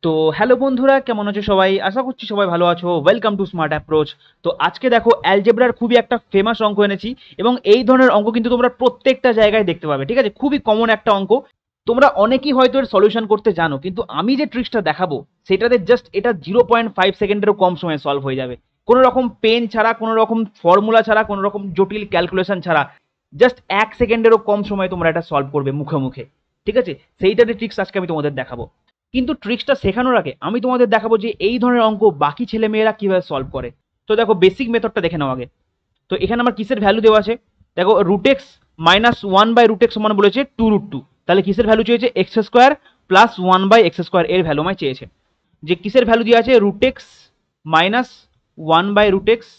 তো হ্যালো বন্ধুরা, কেমন আছো সবাই? আশা করছি সবাই ভালো আছো। Welcome to smart approach. তো আজকে দেখো অ্যালজেব্রার খুবই একটা ফেমাস অঙ্ক এনেছি, এবং এই ধরনের অঙ্ক কিন্তু তোমরা প্রত্যেকটা জায়গায় দেখতে পাবে। ঠিক আছে, খুবই কমন একটা অঙ্ক। তোমরা অনেকেই হয়তো এর সলিউশন করতে জানো, কিন্তু আমি যে ট্রিক্সটা দেখাবো সেটাতে জাস্ট এটা 0.5 সেকেন্ডেরও কম সময়ে সলভ হয়ে যাবে। কোনো রকম পেন ছাড়া, কোনো রকম ফর্মুলা ছাড়া, কোনো রকম জটিল ক্যালকুলেশন ছাড়া জাস্ট 1 সেকেন্ডেরও কম সময়ে তোমরা এটা সলভ করবে মুখে মুখে। ঠিক আছে, সেইটার ট্রিক্স আজকে আমি তোমাদের দেখাবো। কিন্তু ট্রিক্সটা শেখানোর আগে আমি তোমাদের দেখাবো যে এই ধরনের অঙ্ক বাকি ছেলেমেয়েরা কিভাবে সলভ করে। তো দেখো বেসিক মেথডটা দেখে নাও আগে। তো এখানে আমার কিসের ভ্যালু দেওয়া আছে? দেখো root x minus one by root x সমান বলেছে 2√2। তাহলে কিসের ভ্যালু চেয়েছে? X square plus one by x square এর ভ্যালু আমায় চেয়েছে। যে কিসের ভ্যালু দেওয়া আছে? Root x minus one by root x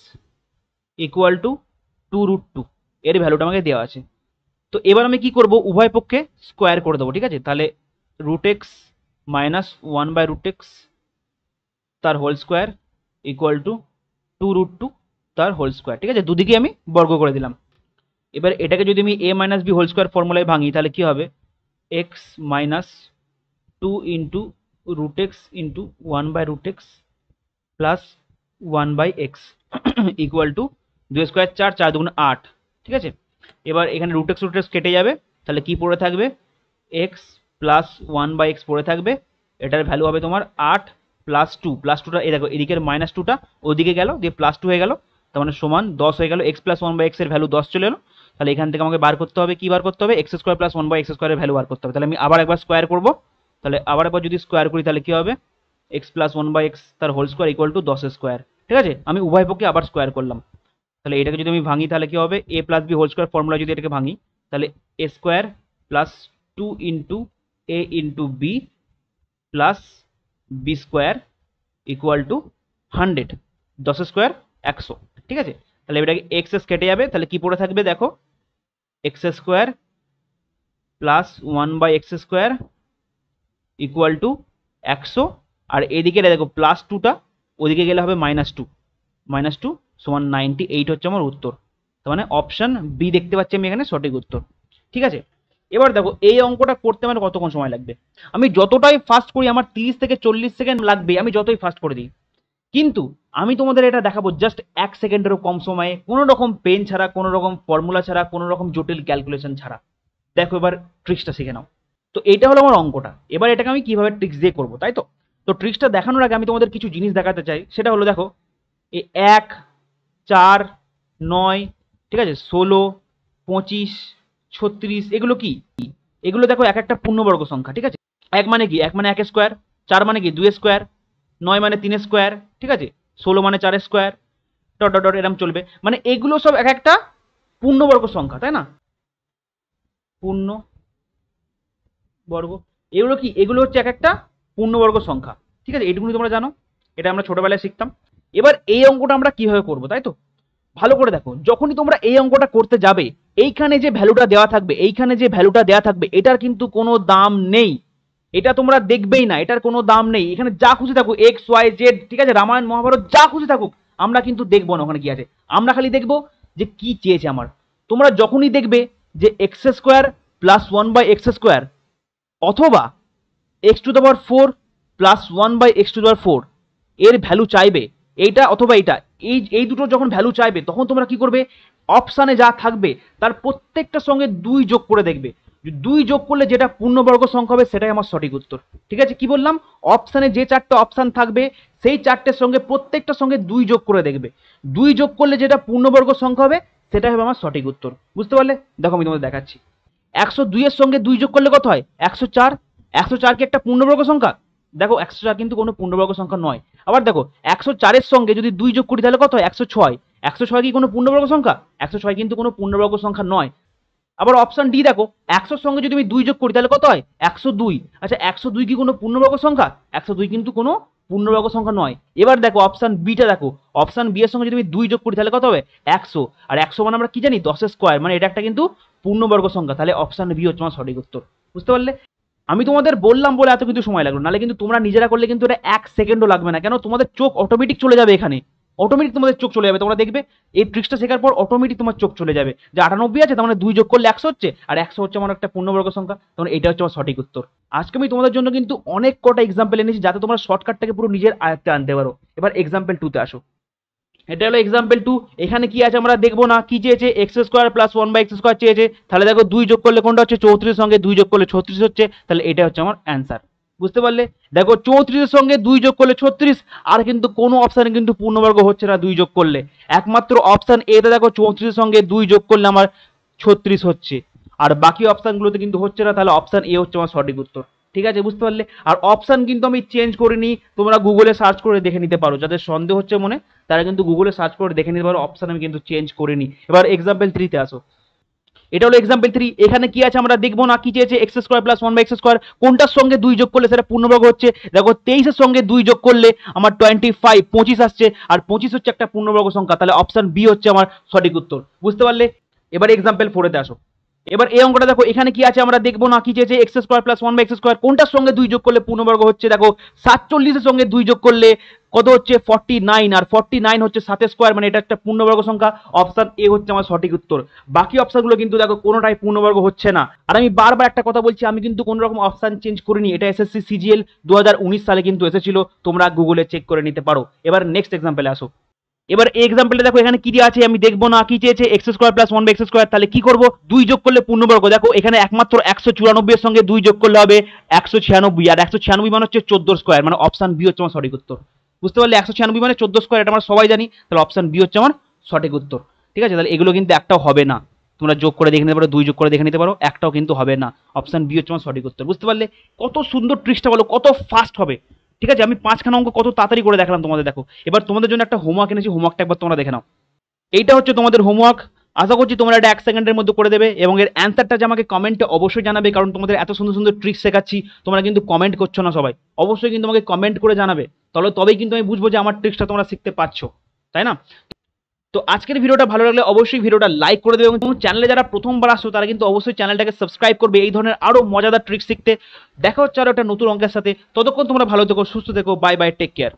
equal to 2√2 এর ভ্যালুটা আমাকে দেওয়া আছে। তো এবার আমি কি করব? উভয় পক্ষে স্কোয়ার করে দেবো। ঠিক আছে, তাহলে root x minus one by root x তার হোল স্কোয়ার ইকুয়াল টু 2√2 তার হোল স্কোয়ার। ঠিক আছে, দুদিকে আমি বর্গ করে দিলাম। এবার এটাকে যদি আমি এ মাইনাস বি হোল স্কোয়ার ফর্মুলায় ভাঙি তাহলে কি হবে? X minus 2 × √x × 1/√x plus 1/x equal to 2 square 4, 4×2 = 8। ঠিক আছে, এবার এখানে √x কেটে যাবে, তাহলে কি পড়ে থাকবে? এক্স প্লাস 1/x পড়ে থাকবে। এটার ভ্যালু হবে তোমার 8 প্লাস 2, প্লাস 2টা এই দেখো এদিকের মাইনাস 2টা ওদিকে গেল, দিয়ে প্লাস 2 হয়ে গেল, তার মানে সমান 10 হয়ে গেল। এক্স প্লাস 1/x এর ভ্যালু 10 চলে এলো। তাহলে এখান থেকে আমাকে বার করতে হবে, কি বার করতে হবে? এক্স স্কোয়ার প্লাস 1/x² এর ভ্যালু বার করতে হবে। তাহলে আমি আবার একবার স্কোয়ার করবো। তাহলে আবার একবার যদি স্কোয়ার করি তাহলে কি হবে? এক্স প্লাস 1/x তার whole square equal to 10 square. ঠিক আছে, আমি উভয় পক্ষে আবার স্কোয়ার করলাম। তাহলে এটাকে যদি আমি ভাঙি তাহলে কি হবে? A plus B whole square formula যদি এটাকে ভাঙি তাহলে A square plus 2 × a × b plus B square equal to 100। 10 square 100। ঠিক আছে, তাহলে এটাকে এক্স কেটে যাবে, তাহলে কি পড়ে থাকবে? দেখো x square plus 1/x² equal to 100। আর এদিকে দেখো প্লাস 2টা ওদিকে গেলে হবে -2। -2 সমান 98 হচ্ছে আমার উত্তর। তার মানে অপশন বি দেখতে পাচ্ছি আমি এখানে সঠিক উত্তর। ঠিক আছে, এবার দেখো এই অঙ্কটা করতে আমার কতক্ষণ সময় লাগবে? আমি যতটাই ফাস্ট করি আমার 30 থেকে 40 সেকেন্ড লাগবে, আমি যতই ফাস্ট করে দিই। কিন্তু আমি তোমাদের এটা দেখাবো জাস্ট 1 সেকেন্ডেরও কম সময়ে, কোনো রকম পেন ছাড়া, কোনো রকম ফর্মুলা ছাড়া, কোনো রকম জটিল ক্যালকুলেশন ছাড়া। দেখো এবার ট্রিক্সটা শিখে নাও। তো এইটা হলো আমার অঙ্কটা। এবার এটাকে আমি কিভাবে ট্রিক্স দিয়ে করবো, তাই তো? তো ট্রিক্সটা দেখানোর আগে আমি তোমাদের কিছু জিনিস দেখাতে চাই। সেটা হলো দেখো এই 1, 4, 9, ঠিক আছে, 16, 25, 36 এগুলো কি? এগুলো দেখো এক একটা পূর্ণবর্গ সংখ্যা। ঠিক আছে, 1 মানে কি? 1 মানে 1 স্কোয়ার, 4 মানে কি? 2 স্কোয়ার, 9 মানে 3 স্কোয়ার, ঠিক আছে, 16 মানে 4 স্কোয়ার, ডট ডট ডট এরম চলবে। মানে এগুলো সব এক একটা পূর্ণবর্গ সংখ্যা, তাই না? পূর্ণ বর্গ, এগুলো কি? এগুলো হচ্ছে এক একটা পূর্ণবর্গ সংখ্যা। ঠিক আছে, এইটুকুনি তোমরা জানো, এটা আমরা ছোটবেলায় শিখতাম। এবার এই অঙ্কটা আমরা কিভাবে করবো, তাই তো? ভালো করে দেখো, যখনই তোমরা এই অঙ্কটা করতে যাবে এইখানে যে ভ্যালুটা দেওয়া থাকবে, এইখানে যে ভ্যালুটা দেওয়া থাকবে এটার কিন্তু কোনো দাম নেই। এটা তোমরা দেখবেই না, এটার কোনো দাম নেই। এখানে যা খুশি থাকুক এক্স ওয়াই জেড, ঠিক আছে, রামায়ণ মহাভারত যা খুশি থাকুক, আমরা কিন্তু দেখবো না ওখানে কি আছে। আমরা খালি দেখবো যে কি চেয়েছে আমার। তোমরা যখনই দেখবে যে x² প্লাস 1/x² অথবা x⁴ প্লাস 1/x⁴ এর ভ্যালু চাইবে, এইটা অথবা এইটা, এই দুটো যখন ভ্যালু চাইবে তখন তোমরা কি করবে? অপশানে যা থাকবে তার প্রত্যেকটার সঙ্গে 2 যোগ করে দেখবে। 2 যোগ করলে যেটা পূর্ণবর্গ সংখ্যা হবে সেটাই আমার সঠিক উত্তর। ঠিক আছে, কি বললাম? অপশানে যে 4টে অপশান থাকবে সেই 4টের সঙ্গে প্রত্যেকটার সঙ্গে 2 যোগ করে দেখবে। 2 যোগ করলে যেটা পূর্ণবর্গ সংখ্যা হবে সেটাই হবে আমার সঠিক উত্তর। বুঝতে পারলে? দেখো আমি তোমাদের দেখাচ্ছি। 102 এর সঙ্গে 2 যোগ করলে কত হয়? 104। 104 কি একটা পূর্ণবর্গ সংখ্যা? দেখো 104 কিন্তু কোনো পূর্ণবর্গ সংখ্যা নয়। আবার দেখো 104 এর সঙ্গে যদি 2 যোগ করি তাহলে কত হয়? 106। 106 কি কোনো পূর্ণবর্গ সংখ্যা? 106 কিন্তু কোনো পূর্ণবর্গ সংখ্যা নয়। আবার অপশন ডি দেখো, 100 এর সঙ্গে যদি আমি 2 যোগ করি তাহলে কত হয়? 102। আচ্ছা 102 কি কোনো পূর্ণবর্গ সংখ্যা? 102 কিন্তু কোনো পূর্ণবর্গ সংখ্যা নয়। এবার দেখো অপশন বিটা দেখো, অপশন বি এর সঙ্গে যদি আমি 2 যোগ করি তাহলে কত হবে? 100। আর 100 মানে আমরা কি জানি? 10 স্কোয়ার, মানে এটা একটা কিন্তু পূর্ণবর্গ সংখ্যা। তাহলে অপশন বি হচ্ছে আমার সঠিক উত্তর। বুঝতে পারলে? আমি তোমাদের বললাম বলে এত কিন্তু সময় লাগলো, নাহলে কিন্তু তোমরা নিজেরা করলে কিন্তু এটা 1 সেকেন্ডও লাগবে না। কেন? তোমাদের চোখ অটোমেটিক চলে যাবে এখানে অটোমেটিক তোমাদের চোখ চলে যাবে। তোমরা দেখবে এই ট্রিক্সটা শেখার পর অটোমেটিক তোমার চোখ চলে যাবে যে 98 আছে, তার মানে 2 যোগ করলে 100 হচ্ছে, আর 100 হচ্ছে আমার একটা পূর্ণবর্গ সংখ্যা, তখন এটা হচ্ছে আমার সঠিক উত্তর। আজকে আমি তোমাদের জন্য কিন্তু অনেক কটা এক্সাম্পল এনেছি যাতে তোমরা শর্টকাটটাকে পুরো নিজের আয়ত্তে আনতে পারো। এবার এক্সাম্পল 2 তে আসো। এটা হলো এক্সাম্পল 2। এখানে কি আছে আমরা দেখবো না, কি চেয়েছে, x square plus 1/x square চেয়েছে। তাহলে দেখো 2 যোগ করলে কোনটা হচ্ছে, 34 এর সঙ্গে 2 যোগ করলে 36 হচ্ছে, তাহলে এটা হচ্ছে আমার অ্যান্সার। বুঝতে পারলে? দেখো 34 এর সঙ্গে 2 যোগ করলে 36, আর কিন্তু কোনো অপশানে কিন্তু পূর্ণবর্গ হচ্ছে না 2 যোগ করলে। একমাত্র অপশান এ তে দেখো 34 এর সঙ্গে 2 যোগ করলে আমার 36 হচ্ছে, আর বাকি অপশানগুলোতে কিন্তু হচ্ছে না। তাহলে অপশান এ হচ্ছে আমার সঠিক উত্তর। ঠিক আছে, বুঝতে পারলে? আর অপশান কিন্তু আমি চেঞ্জ করিনি, তোমরা গুগলে সার্চ করে দেখে নিতে পারো। যাদের সন্দেহ হচ্ছে মনে, তারা কিন্তু গুগলে সার্চ করে দেখে নিতে পারো, অপশান আমি কিন্তু চেঞ্জ করিনি। এবার এক্সাম্পল 3 তে আসো। এটা হলো এক্সাম্পল 3। এখানে কি আছে আমরা দেখবো না, কি চেয়েছে, x square plus 1/x square, কোনটার সঙ্গে 2 যোগ করলে সেটা পূর্ণবর্গ হচ্ছে। দেখো 23 এর সঙ্গে 2 যোগ করলে আমার 25 25 আসছে, আর 25 হচ্ছে একটা পূর্ণবর্গ সংখ্যা, তাহলে অপশন বি হচ্ছে আমার সঠিক উত্তর। বুঝতে পারলে? এবার এক্সাম্পল 4 তে আসো। এবার এই অঙ্কটা দেখো, এখানে কি আছে আমরা দেখবো না, কি চেয়েছে, x square plus 1/x square, কোনটার সঙ্গে 2 যোগ করলে পূর্ণবর্গ হচ্ছে। দেখো 47 এর সঙ্গে 2 যোগ করলে কত হচ্ছে, 49, আর 49 হচ্ছে 7 স্কোয়ার, মানে এটা একটা পূর্ণবর্গ সংখ্যা। অপশন এ হচ্ছে আমার সঠিক উত্তর। বাকি অপশনগুলো কিন্তু দেখো কোনোটাই পূর্ণবর্গ হচ্ছে না। আর আমি বারবার একটা কথা বলছি, আমি কিন্তু কোনো রকম অপশন চেঞ্জ করিনি। এটা এসএসসি সিজিএল 2019 সালে কিন্তু এসেছিল, তোমরা গুগলে চেক করে নিতে পারো। এবার নেক্সট এক্সাম্পলে আসো। এবার এই এক্সাম্পলটা দেখো, এখানে কি আছে আমি দেখবো না, কি চেয়েছে, x square plus 1/x square, তাহলে কি করবো, 2 যোগ করলে পূর্ণবর্গ। দেখো এখানে একমাত্র 194 এর সঙ্গে 2 যোগ করলে হবে 196, আর 196 মানে হচ্ছে 14 স্কোয়ার, মানে অপশন বি হচ্ছে আমার সঠিক উত্তর। বুঝতে পারলে? 196 মানে 14 স্কোয়ার, এটা আমরা সবাই জানি, তাহলে অপশন বি হচ্ছে আমার সঠিক উত্তর। ঠিক আছে, তাহলে এগুলো কিন্তু একটাও হবে না। তোমরা যোগ করে দেখে নিতে পারো, 2 যোগ করে দেখে নিতে পারো, একটাও কিন্তু হবে না। অপশন বি হচ্ছে আমার সঠিক উত্তর। বুঝতে পারলে? কত সুন্দর ট্রিক্সটা বলো, কত ফাস্ট হবে। ঠিক আছে, আমি 5খানা অঙ্ক কত তাড়াতাড়ি করে দেখালাম তোমাদের। দেখো এবার তোমাদের জন্য একটা হোমওয়ার্ক এনেছি, হোমওয়ার্কটা একবার তোমরা দেখে নাও। এইটা হচ্ছে তোমাদের হোমওয়ার্ক। আশা করছি তোমরা এটা 1 সেকেন্ডের মধ্যে করে দেবে, এবং এর অ্যান্সারটা যে আমাকে কমেন্টে অবশ্যই জানাবে, কারণ তোমাদের এত সুন্দর সুন্দর ট্রিক্স শেখাচ্ছি, তোমরা কিন্তু কমেন্ট করছো না সবাই। অবশ্যই কিন্তু আমাকে কমেন্ট করে জানাবে, তাহলে তবেই কিন্তু আমি বুঝবো যে আমার ট্রিক্সটা তোমরা শিখতে পারছো, তাই না? তো আজকের ভিডিওটা ভালো লাগলে অবশ্যই ভিডিওটা লাইক করে দেবে, এবং চ্যানেলে যারা প্রথমবার আসছো তারা কিন্তু অবশ্যই চ্যানেলটাকে সাবস্ক্রাইব করবে এই ধরনের আরো মজাদার ট্রিক্স শিখতে। দেখা হচ্ছে আরো একটা নতুন অঙ্কের সাথে। ততক্ষণ তোমরা ভালো থেকো, সুস্থ থেকো। Bye bye, take care.